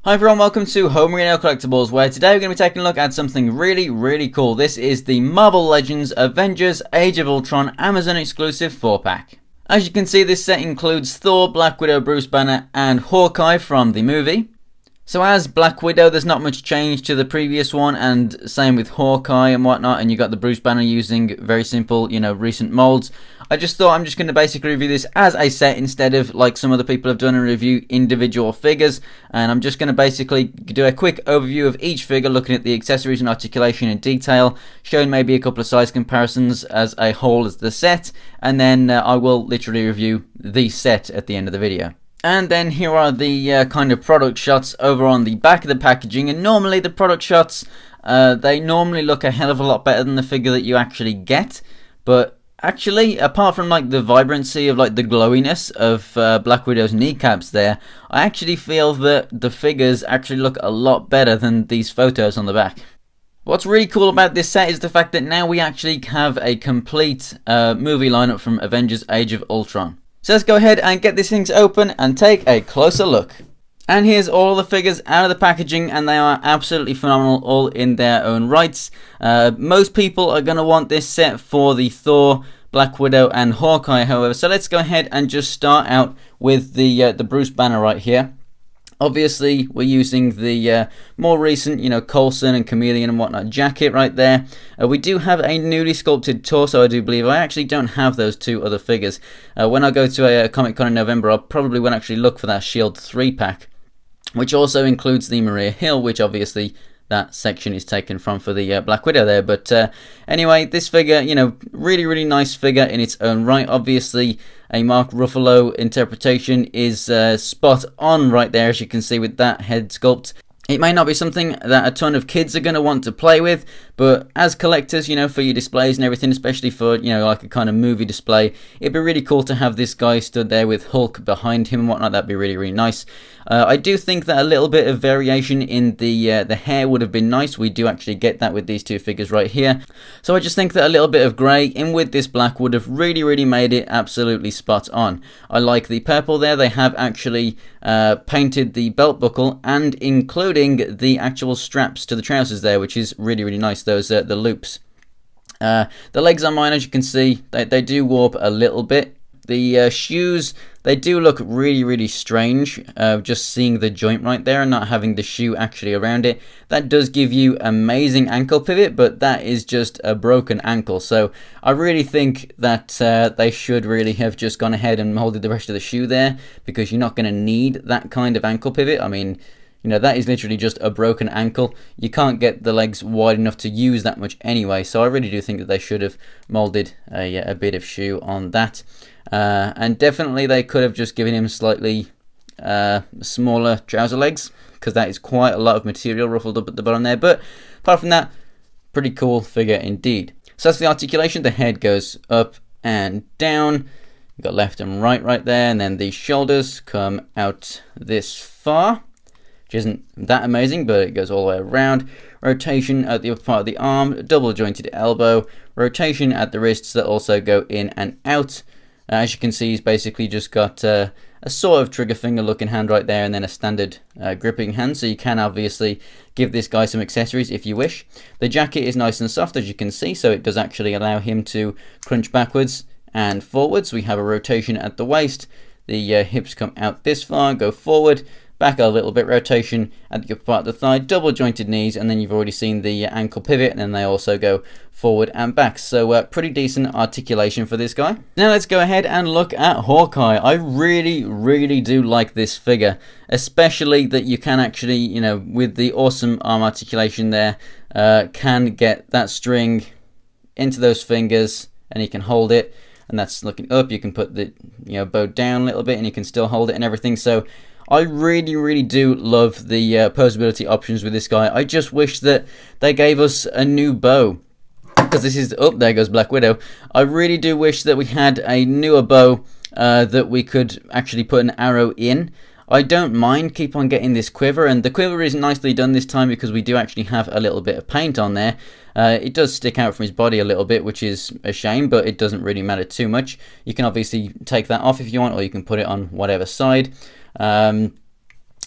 Hi everyone, welcome to Homerino Collectibles, where today we're going to be taking a look at something really cool. This is the Marvel Legends Avengers Age of Ultron Amazon exclusive 4-pack. As you can see, this set includes Thor, Black Widow, Bruce Banner and Hawkeye from the movie. So as Black Widow, there's not much change to the previous one, and same with Hawkeye and whatnot, and you got the Bruce Banner using very simple, recent molds. I just thought I'm just going to basically review this as a set instead of like some other people have done and review individual figures, and I'm just going to basically do a quick overview of each figure, looking at the accessories and articulation in detail, showing maybe a couple of size comparisons as a whole as the set, and then I will literally review the set at the end of the video. And then here are the kind of product shots over on the back of the packaging, and normally the product shots, they normally look a hell of a lot better than the figure that you actually get, but actually, apart from like the vibrancy of like the glowiness of Black Widow's kneecaps there, I actually feel that the figures actually look a lot better than these photos on the back. What's really cool about this set is the fact that now we actually have a complete movie lineup from Avengers Age of Ultron. So let's go ahead and get these things open and take a closer look. And here's all the figures out of the packaging, and they are absolutely phenomenal all in their own rights. Most people are going to want this set for the Thor, Black Widow and Hawkeye, however. So let's go ahead and just start out with the Bruce Banner right here. Obviously, we're using the more recent, Coulson and Chameleon and whatnot jacket right there. We do have a newly sculpted torso, I do believe. I actually don't have those two other figures. When I go to a Comic-Con in November, I probably won't actually look for that Shield 3-pack, which also includes the Maria Hill, which obviously that section is taken from for the Black Widow there. But anyway, this figure, really nice figure in its own right. Obviously, a Mark Ruffalo interpretation is spot on right there, as you can see with that head sculpt. It may not be something that a ton of kids are going to want to play with, but as collectors, for your displays and everything, especially for, like a kind of movie display, it'd be really cool to have this guy stood there with Hulk behind him and whatnot. That'd be really nice. I do think that a little bit of variation in the hair would have been nice. We do actually get that with these two figures right here. So I just think that a little bit of grey in with this black would have really made it absolutely spot on. I like the purple there. They have actually painted the belt buckle and including the actual straps to the trousers there, which is really nice. Those the loops. The legs on mine, as you can see, they do warp a little bit. The shoes, they do look really strange, just seeing the joint right there and not having the shoe actually around it. That does give you amazing ankle pivot, but that is just a broken ankle. So I really think that they should really have just gone ahead and molded the rest of the shoe there, because you're not going to need that kind of ankle pivot. I mean, that is literally just a broken ankle. You can't get the legs wide enough to use that much anyway, so I really do think that they should have molded a bit of shoe on that. And definitely they could have just given him slightly smaller trouser legs, because that is quite a lot of material ruffled up at the bottom there. But apart from that, pretty cool figure indeed. So that's the articulation. The head goes up and down. You've got left and right there, and then the shoulders come out this far, which isn't that amazing, but it goes all the way around. Rotation at the upper part of the arm, double jointed elbow, rotation at the wrists that also go in and out. As you can see, he's basically just got a sort of trigger finger looking hand right there, and then a standard gripping hand, so you can obviously give this guy some accessories if you wish. The jacket is nice and soft, as you can see, so it does actually allow him to crunch backwards and forwards. We have a rotation at the waist, the hips come out this far, go forward, back a little bit, rotation at the upper part of the thigh, double jointed knees, and then you've already seen the ankle pivot, and then they also go forward and back. So pretty decent articulation for this guy. Now let's go ahead and look at Hawkeye. I really do like this figure, especially that you can actually, with the awesome arm articulation there, can get that string into those fingers and he can hold it, and that's looking up. You can put the bow down a little bit and you can still hold it and everything. So I really do love the posability options with this guy. I just wish that they gave us a new bow, because this is, oh, there goes Black Widow. I really do wish that we had a newer bow that we could actually put an arrow in. I don't mind keep on getting this quiver, and the quiver is nicely done this time because we do actually have a little bit of paint on there. It does stick out from his body a little bit, which is a shame, but it doesn't really matter too much. You can obviously take that off if you want, or you can put it on whatever side.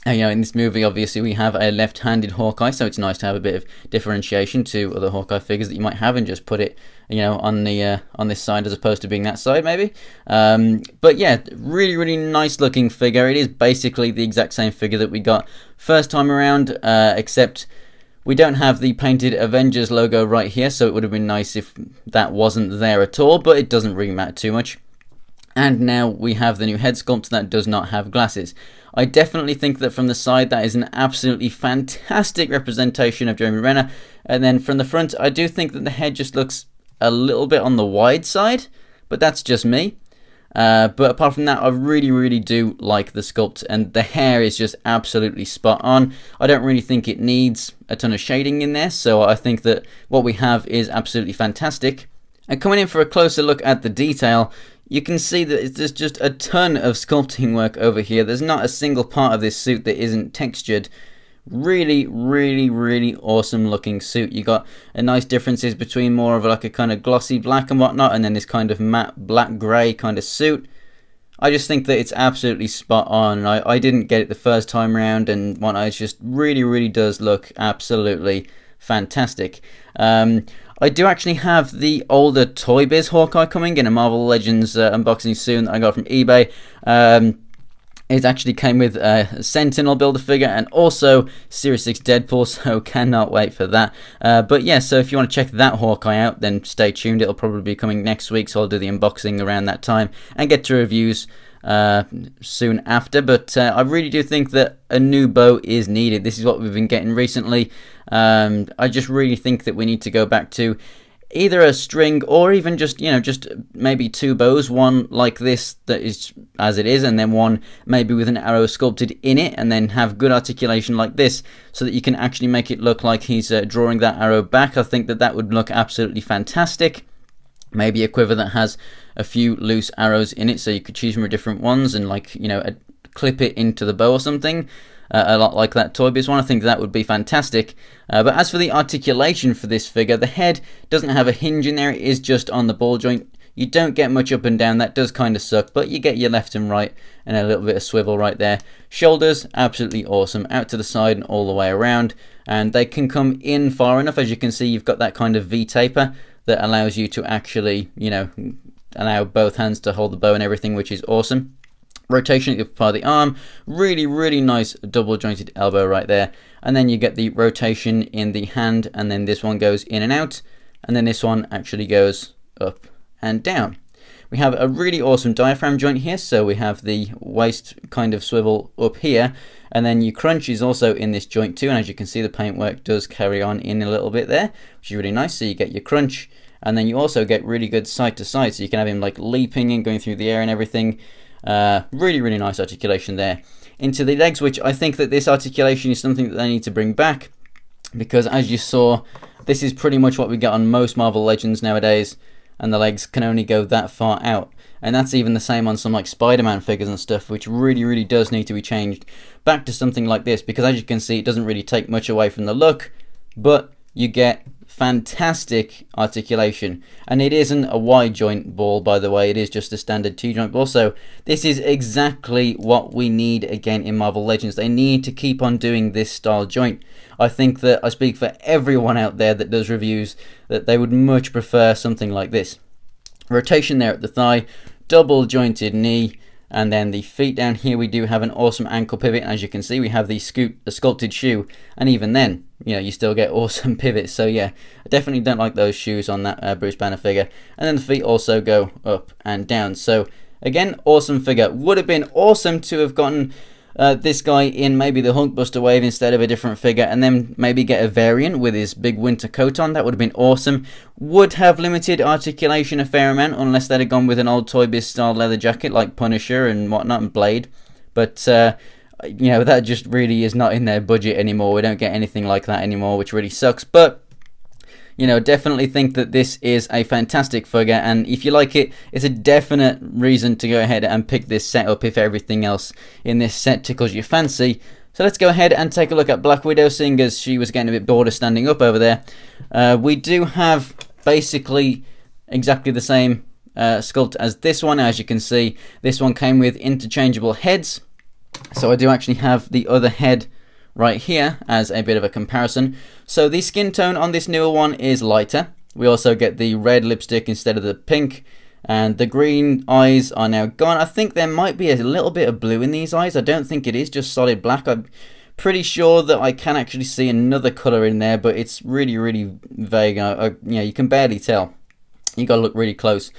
In this movie, obviously, we have a left-handed Hawkeye, so it's nice to have a bit of differentiation to other Hawkeye figures that you might have, and just put it, on this side as opposed to being that side, maybe. But yeah, really nice-looking figure. It is basically the exact same figure that we got first time around, except we don't have the painted Avengers logo right here, so it would have been nice if that wasn't there at all, but it doesn't really matter too much. And now we have the new head sculpt that does not have glasses. I definitely think that from the side that is an absolutely fantastic representation of Jeremy Renner, and then from the front I do think that the head just looks a little bit on the wide side, but that's just me. But apart from that, I really do like the sculpt, and the hair is just absolutely spot on. I don't really think it needs a ton of shading in there, so I think that what we have is absolutely fantastic. And coming in for a closer look at the detail, you can see that there's just a ton of sculpting work over here. There's not a single part of this suit that isn't textured. Really awesome looking suit. You got a nice differences between more of like a kind of glossy black and whatnot, and then this kind of matte black grey kind of suit. I just think that it's absolutely spot on. I didn't get it the first time around, and it just really does look absolutely fantastic. I do actually have the older Toy Biz Hawkeye coming in a Marvel Legends unboxing soon that I got from eBay. It actually came with a Sentinel Build-A-Figure and also Series 6 Deadpool, so cannot wait for that. But yeah, so if you want to check that Hawkeye out, then stay tuned. It'll probably be coming next week, so I'll do the unboxing around that time and get to reviews soon after. But I really do think that a new bow is needed. This is what we've been getting recently. I just really think that we need to go back to either a string or even just maybe two bows, one like this that is as it is, and then one maybe with an arrow sculpted in it, and then have good articulation like this so that you can actually make it look like he's drawing that arrow back. I think that would look absolutely fantastic. Maybe a quiver that has a few loose arrows in it, so you could choose from different ones and clip it into the bow or something. A lot like that Toy Biz one. I think that would be fantastic. But as for the articulation for this figure, the head doesn't have a hinge in there. It is just on the ball joint. You don't get much up and down. That does kind of suck, but you get your left and right and a little bit of swivel right there. Shoulders, absolutely awesome. Out to the side and all the way around. And they can come in far enough. As you can see, you've got that kind of V-taper that allows you to actually, allow both hands to hold the bow and everything, which is awesome. Rotation at the upper part of the arm, really nice double jointed elbow right there, and then you get the rotation in the hand, and then this one goes in and out, and then this one actually goes up and down. We have a really awesome diaphragm joint here, so we have the waist kind of swivel up here, and then your crunch is also in this joint too, and as you can see the paintwork does carry on in a little bit there, which is really nice. So you get your crunch, and then you also get really good side to side, so you can have him like leaping and going through the air and everything. Really nice articulation there. Into the legs, which I think that this articulation is something that they need to bring back, because as you saw, this is pretty much what we get on most Marvel Legends nowadays, and the legs can only go that far out. And that's even the same on some like Spider-Man figures and stuff, which really does need to be changed back to something like this, because as you can see, it doesn't really take much away from the look, but you get fantastic articulation. And it isn't a wide joint ball, by the way, it is just a standard two-joint ball. So this is exactly what we need again in Marvel Legends. They need to keep on doing this style joint. I think that I speak for everyone out there that does reviews, that they would much prefer something like this. Rotation there at the thigh, double jointed knee, and then the feet down here we do have an awesome ankle pivot. As you can see, we have the sculpted shoe, and even then, you still get awesome pivots. So yeah, I definitely don't like those shoes on that Bruce Banner figure. And then the feet also go up and down. So again, awesome figure. Would have been awesome to have gotten this guy in maybe the Hulkbuster wave instead of a different figure, and then maybe get a variant with his big winter coat on. That would have been awesome. Would have limited articulation a fair amount, unless they'd have gone with an old Toy Biz style leather jacket like Punisher and whatnot, and Blade. But that just really is not in their budget anymore. We don't get anything like that anymore, which really sucks. But definitely think that this is a fantastic figure, and if you like it, it's a definite reason to go ahead and pick this set up if everything else in this set tickles your fancy. So let's go ahead and take a look at Black Widow, seeing as she was getting a bit bored of standing up over there. We do have basically exactly the same sculpt as this one. As you can see, this one came with interchangeable heads. So I do actually have the other head right here as a bit of a comparison. So the skin tone on this newer one is lighter. We also get the red lipstick instead of the pink, and the green eyes are now gone. I think there might be a little bit of blue in these eyes. I don't think it is just solid black. I'm pretty sure that I can actually see another color in there, but it's really vague. Yeah, you can barely tell. You gotta look really close.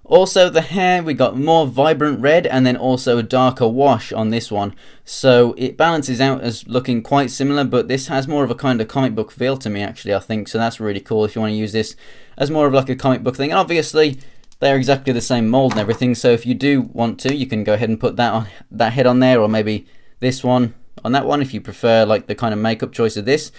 Also, the hair, we got more vibrant red and then also a darker wash on this one. So it balances out as looking quite similar, but this has more of a kind of comic book feel to me, actually, I think. So that's really cool if you want to use this as more of like a comic book thing. And obviously, they're exactly the same mold and everything. So if you do want to, you can go ahead and put that head on there, or maybe this one on that one if you prefer like the kind of makeup choice of this.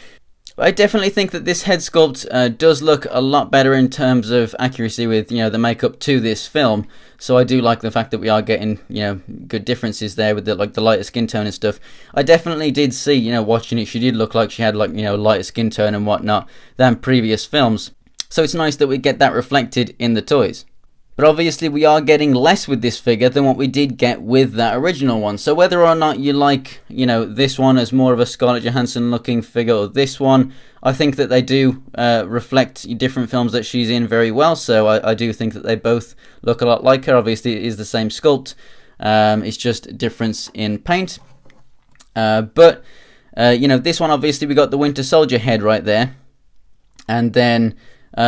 I definitely think that this head sculpt does look a lot better in terms of accuracy with, you know, the makeup to this film. So I do like the fact that we are getting, you know, good differences there with the, like, the lighter skin tone and stuff. I definitely did see, you know, watching it, she did look like she had, like, you know, lighter skin tone and whatnot than previous films. So it's nice that we get that reflected in the toys. But obviously we are getting less with this figure than what we did get with that original one. So whether or not you like, you know, this one as more of a Scarlett Johansson looking figure or this one, I think that they do reflect different films that she's in very well. So I do think that they both look a lot like her. Obviously it is the same sculpt. It's just a difference in paint. But you know, this one obviously we got the Winter Soldier head right there. And then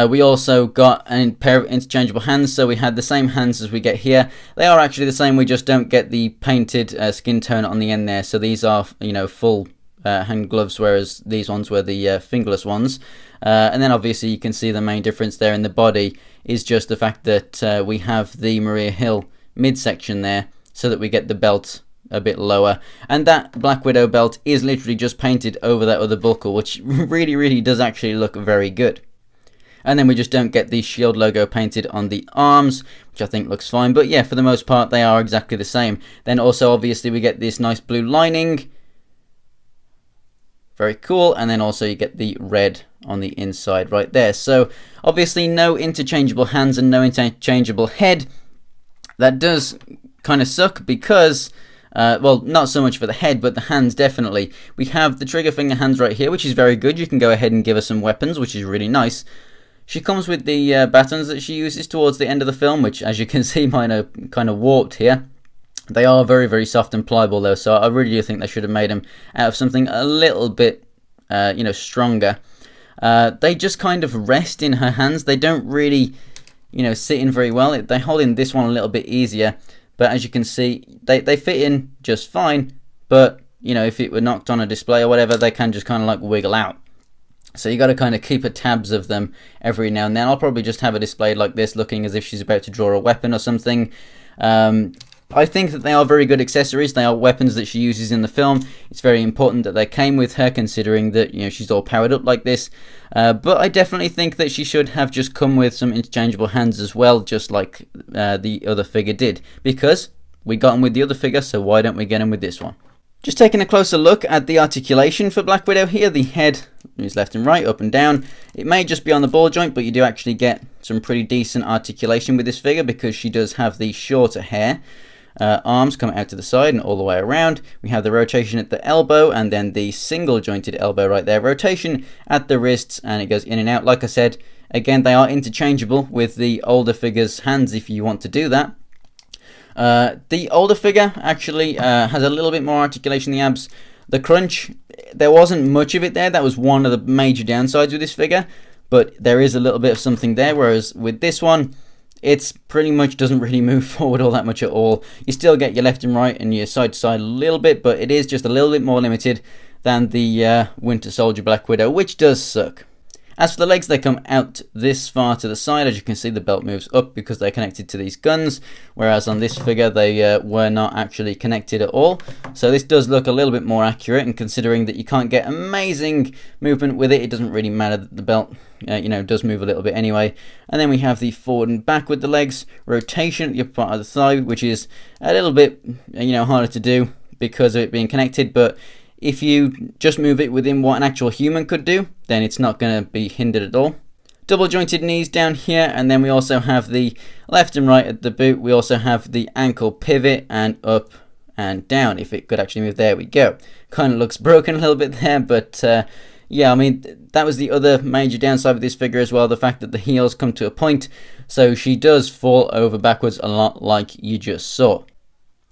we also got a pair of interchangeable hands, so we had the same hands as we get here. They are actually the same, we just don't get the painted skin tone on the end there. So these are, you know, full hand gloves, whereas these ones were the fingerless ones. And then obviously you can see the main difference there in the body is just the fact that we have the Maria Hill midsection there, so that we get the belt a bit lower. And that Black Widow belt is literally just painted over that other buckle, which really does actually look very good. And then we just don't get the Shield logo painted on the arms, which I think looks fine. But yeah, for the most part, they are exactly the same. Then also, obviously, we get this nice blue lining. Very cool. And then also you get the red on the inside right there. So obviously no interchangeable hands and no interchangeable head. That does kind of suck because... well, not so much for the head, but the hands definitely. We have the trigger finger hands right here, which is very good. You can go ahead and give her some weapons, which is really nice. She comes with the batons that she uses towards the end of the film, which, as you can see, mine are kind of warped here. They are very soft and pliable, though, so I really do think they should have made them out of something a little bit, you know, stronger. They just kind of rest in her hands. They don't really, you know, sit in very well. They hold in this one a little bit easier, but as you can see, they fit in just fine. But, you know, if it were knocked on a display or whatever, they can just kind of like wiggle out. So you got to kind of keep a tabs of them every now and then. I'll probably just have it displayed like this, looking as if she's about to draw a weapon or something. I think that they are very good accessories. They are weapons that she uses in the film. It's very important that they came with her, considering that, you know, she's all powered up like this. But I definitely think that she should have just come with some interchangeable hands as well, just like the other figure did. Because we got them with the other figure, so why don't we get them with this one? Just taking a closer look at the articulation for Black Widow here, the head is left and right, up and down. It may just be on the ball joint, but you do actually get some pretty decent articulation with this figure because she does have the shorter hair. Arms come out to the side and all the way around. We have the rotation at the elbow and then the single jointed elbow right there. Rotation at the wrists and it goes in and out. Like I said, again, they are interchangeable with the older figure's hands if you want to do that. The older figure actually has a little bit more articulation in the abs. The crunch, there wasn't much of it there. That was one of the major downsides with this figure, but there is a little bit of something there, whereas with this one, it's pretty much doesn't really move forward all that much at all. You still get your left and right and your side to side a little bit, but it is just a little bit more limited than the Winter Soldier Black Widow, which does suck. As for the legs, they come out this far to the side. As you can see, the belt moves up because they're connected to these guns, whereas on this figure, they were not actually connected at all. So this does look a little bit more accurate, and considering that you can't get amazing movement with it, it doesn't really matter that the belt, you know, does move a little bit anyway. And then we have the forward and back with the legs, rotation at the upper part of the thigh, which is a little bit, you know, harder to do because of it being connected, but if you just move it within what an actual human could do, then it's not going to be hindered at all. Double jointed knees down here, and then we also have the left and right at the boot. We also have the ankle pivot and up and down. If it could actually move, there we go. Kind of looks broken a little bit there, but yeah, I mean, that was the other major downside of this figure as well, the fact that the heels come to a point, so she does fall over backwards a lot like you just saw.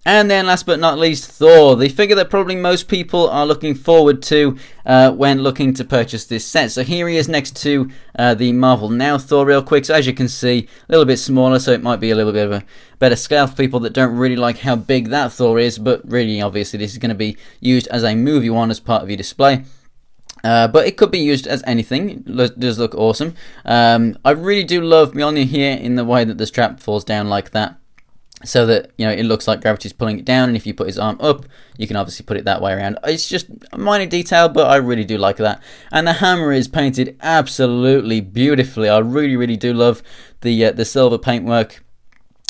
And then last but not least, Thor, the figure that probably most people are looking forward to when looking to purchase this set. So here he is next to the Marvel Now Thor real quick. So as you can see, a little bit smaller, so it might be a little bit of a better scale for people that don't really like how big that Thor is, but really obviously this is going to be used as a movie one as part of your display. But it could be used as anything. It does look awesome. I really do love Mjolnir here in the way that the strap falls down like that, so that, you know, it looks like gravity's pulling it down, and if you put his arm up, you can obviously put it that way around. It's just a minor detail, but I really do like that. And the hammer is painted absolutely beautifully. I really do love the silver paintwork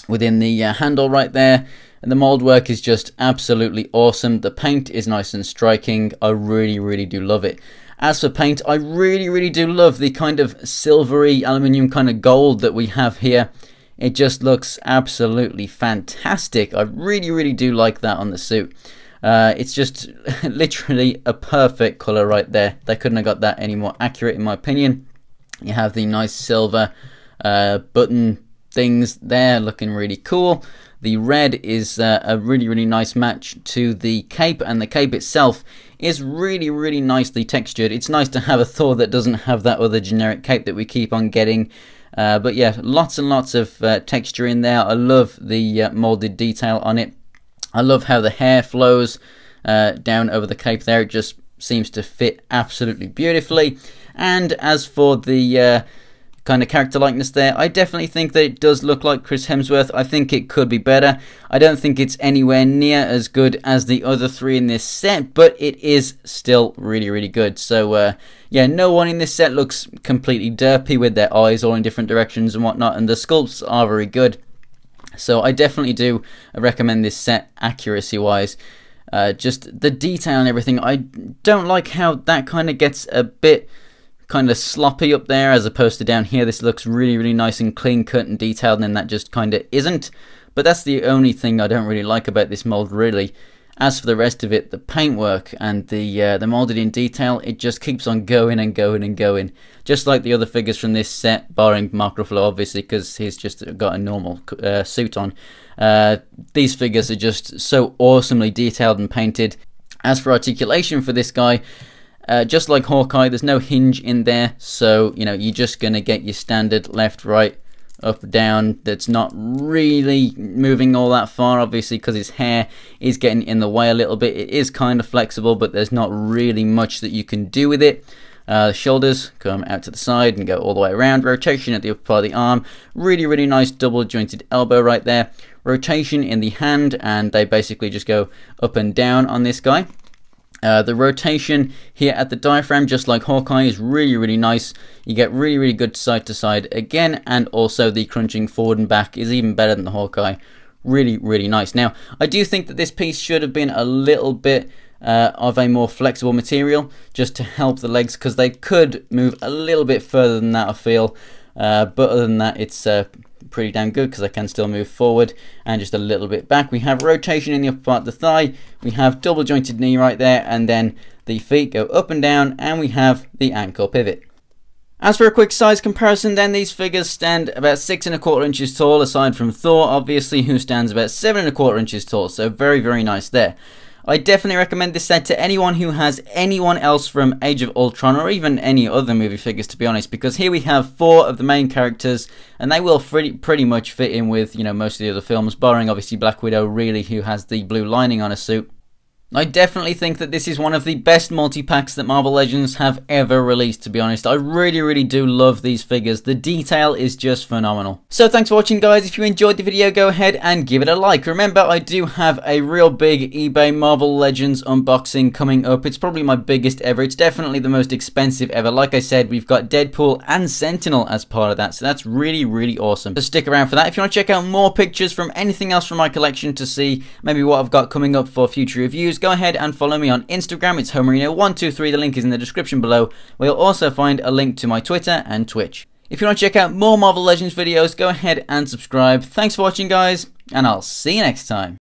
within the handle right there. And the mold work is just absolutely awesome. The paint is nice and striking. I really do love it. As for paint, I really do love the kind of silvery aluminium kind of gold that we have here. It just looks absolutely fantastic. I really do like that on the suit. It's just literally a perfect colour right there. They couldn't have got that any more accurate in my opinion. You have the nice silver button things there looking really cool. The red is a really nice match to the cape, and the cape itself is really nicely textured. It's nice to have a Thor that doesn't have that other generic cape that we keep on getting. But yeah, lots and lots of texture in there. I love the molded detail on it. I love how the hair flows down over the cape there. It just seems to fit absolutely beautifully. And as for the kind of character likeness there, I definitely think that it does look like Chris Hemsworth. I think it could be better. I don't think it's anywhere near as good as the other three in this set, but it is still really good. So yeah, no one in this set looks completely derpy with their eyes all in different directions and whatnot, and the sculpts are very good. So I definitely do recommend this set accuracy wise. Just the detail and everything, I don't like how that kind of gets a bit kind of sloppy up there as opposed to down here. This looks really nice and clean cut and detailed, and then that just kind of isn't. But that's the only thing I don't really like about this mold, really. As for the rest of it, the paintwork and the molded in detail, it just keeps on going and going. Just like the other figures from this set, barring Mark Ruffalo obviously, because he's just got a normal suit on. These figures are just so awesomely detailed and painted. As for articulation for this guy, just like Hawkeye, there's no hinge in there, so you know you're just gonna get your standard left, right, up, down. That's not really moving all that far, obviously, because his hair is getting in the way a little bit. It is kind of flexible, but there's not really much that you can do with it. The shoulders come out to the side and go all the way around. Rotation at the upper part of the arm. Really nice double jointed elbow right there. Rotation in the hand, and they basically just go up and down on this guy. The rotation here at the diaphragm, just like Hawkeye, is really nice. You get really good side to side again, and also the crunching forward and back is even better than the Hawkeye. Really nice. Now, I do think that this piece should have been a little bit of a more flexible material, just to help the legs, because they could move a little bit further than that, I feel. But other than that, it's pretty damn good, because I can still move forward and just a little bit back. We have rotation in the upper part of the thigh. We have double jointed knee right there, and then the feet go up and down, and we have the ankle pivot. As for a quick size comparison, then, these figures stand about 6¼ inches tall, aside from Thor, obviously, who stands about 7¼ inches tall. So very nice there. I definitely recommend this set to anyone who has anyone else from Age of Ultron, or even any other movie figures, to be honest, because here we have 4 of the main characters, and they will pretty much fit in with, you know, most of the other films, barring obviously Black Widow, really, who has the blue lining on her suit. I definitely think that this is one of the best multi-packs that Marvel Legends have ever released, to be honest. I really do love these figures. The detail is just phenomenal. So thanks for watching, guys. If you enjoyed the video, go ahead and give it a like. Remember, I do have a real big eBay Marvel Legends unboxing coming up. It's probably my biggest ever. It's definitely the most expensive ever. Like I said, we've got Deadpool and Sentinel as part of that, so that's really awesome. So stick around for that. If you want to check out more pictures from anything else from my collection to see maybe what I've got coming up for future reviews, go ahead and follow me on Instagram. It's Homerino123. The link is in the description below, where you'll also find a link to my Twitter and Twitch. If you want to check out more Marvel Legends videos, go ahead and subscribe. Thanks for watching, guys, and I'll see you next time.